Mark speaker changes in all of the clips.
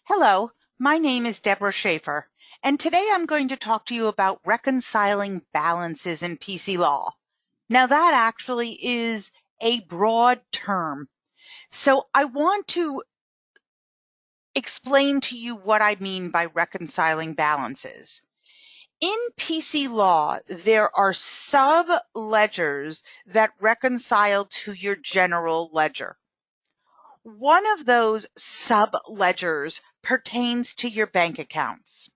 Speaker 1: Hello, my name is Deborah Schaefer, and today I'm going to talk to you about reconciling balances in PC law. Now, that actually is a broad term, so I want to explain to you what I mean by reconciling balances. In PC law, there are sub-ledgers that reconcile to your general ledger. One of those sub-ledgers pertains to your bank accounts.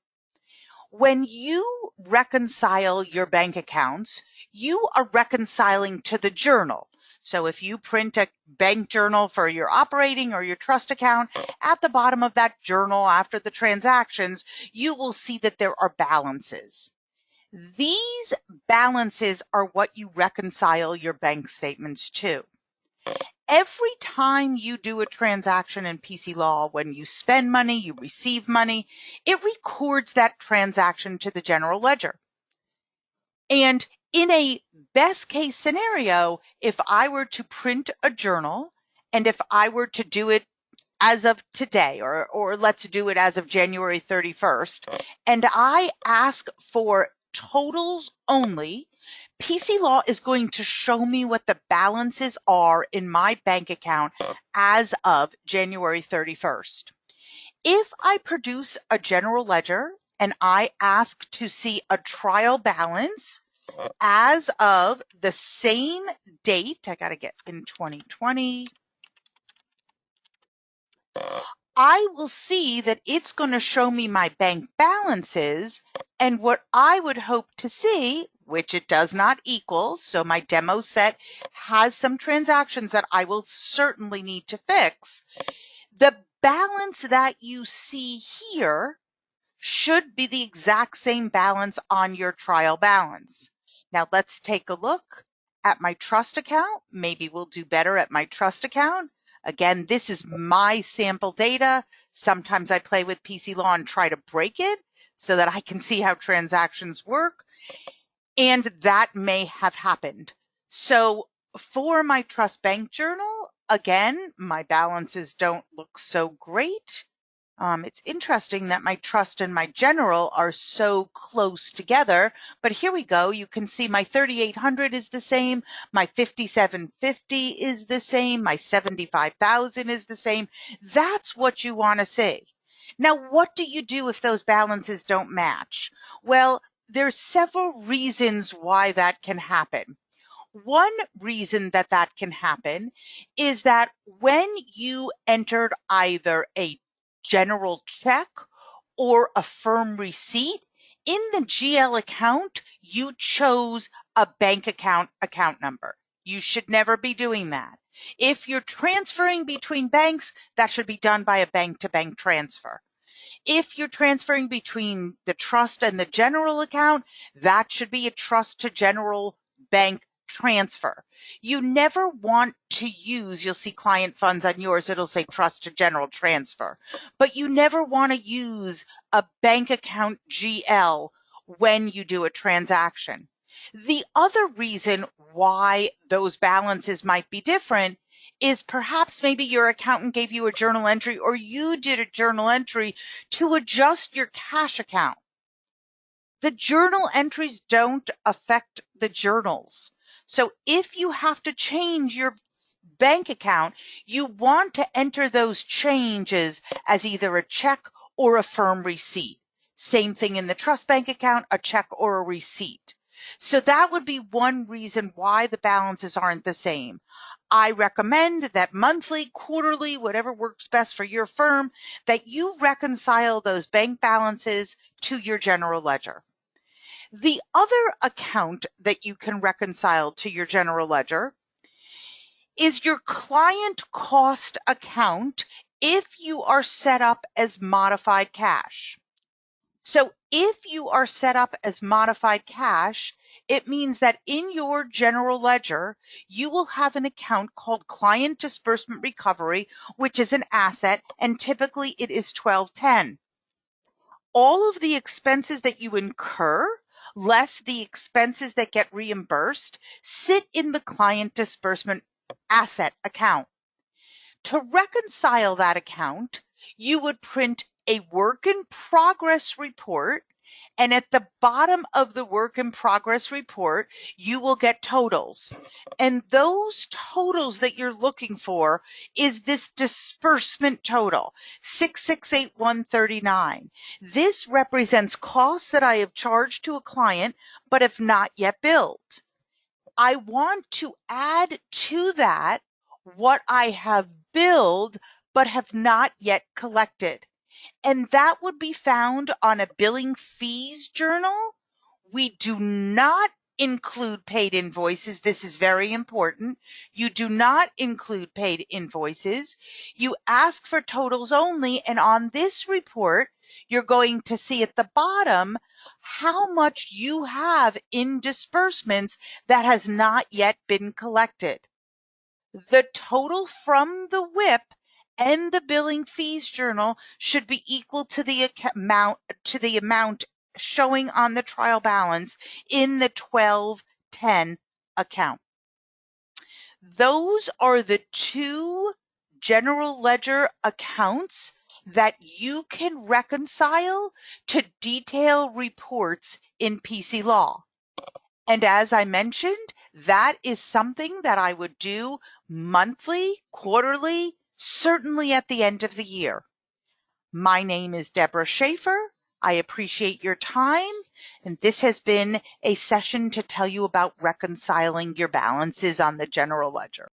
Speaker 1: When you reconcile your bank accounts, you are reconciling to the journal. So if you print a bank journal for your operating or your trust account, at the bottom of that journal after the transactions, you will see that there are balances. These balances are what you reconcile your bank statements to. Every time you do a transaction in PC law, when you spend money, you receive money, it records that transaction to the general ledger. And in a best case scenario, if I were to print a journal and if I were to do it as of today, or let's do it as of January 31st, and I ask for totals only, PC Law is going to show me what the balances are in my bank account as of January 31st. If I produce a general ledger and I ask to see a trial balance as of the same date, I got to get in 2020, I will see that it's going to show me my bank balances, and what I would hope to see, which it does not equal, so my demo set has some transactions that I will certainly need to fix. The balance that you see here should be the exact same balance on your trial balance. Now let's take a look at my trust account. Maybe we'll do better at my trust account. Again, this is my sample data. Sometimes I play with PC Law and try to break it so that I can see how transactions work. And that may have happened. So for my trust bank journal, again, my balances don't look so great. It's interesting that my trust and my general are so close together, but here we go. You can see my 3,800 is the same, my 5,750 is the same, my 75,000 is the same. That's what you want to see. Now, what do you do if those balances don't match? Well, there's several reasons why that can happen. One reason that that can happen is that when you entered either a general check or a firm receipt, in the GL account, you chose a bank account number. You should never be doing that. If you're transferring between banks, that should be done by a bank-to-bank transfer. If you're transferring between the trust and the general account, that should be a trust to general bank transfer. You never want to use, you'll see client funds on yours, it'll say trust to general transfer, but you never want to use a bank account GL when you do a transaction. The other reason why those balances might be different is perhaps maybe your accountant gave you a journal entry or you did a journal entry to adjust your cash account. The journal entries don't affect the journals. So if you have to change your bank account, you want to enter those changes as either a check or a firm receipt. Same thing in the trust bank account, a check or a receipt. So that would be one reason why the balances aren't the same. I recommend that monthly, quarterly, whatever works best for your firm, that you reconcile those bank balances to your general ledger. The other account that you can reconcile to your general ledger is your client cost account if you are set up as modified cash. So if you are set up as modified cash, it means that in your general ledger, you will have an account called Client Disbursement Recovery, which is an asset, and typically it is 1210. All of the expenses that you incur, less the expenses that get reimbursed, sit in the Client Disbursement Asset account. To reconcile that account, you would print a work in progress report, and at the bottom of the work in progress report, you will get totals. And those totals that you're looking for is this disbursement total, 668,139. This represents costs that I have charged to a client but have not yet billed. I want to add to that what I have billed but have not yet collected. And that would be found on a billing fees journal. We do not include paid invoices. This is very important. You do not include paid invoices. You ask for totals only. And on this report, you're going to see at the bottom how much you have in disbursements that has not yet been collected. The total from the WIP and the billing fees journal should be equal to the amount showing on the trial balance in the 1210 account. Those are the two general ledger accounts that you can reconcile to detail reports in PCLaw. And as I mentioned, that is something that I would do monthly, quarterly, certainly at the end of the year. My name is Deborah Schaefer. I appreciate your time, and this has been a session to tell you about reconciling your balances on the general ledger.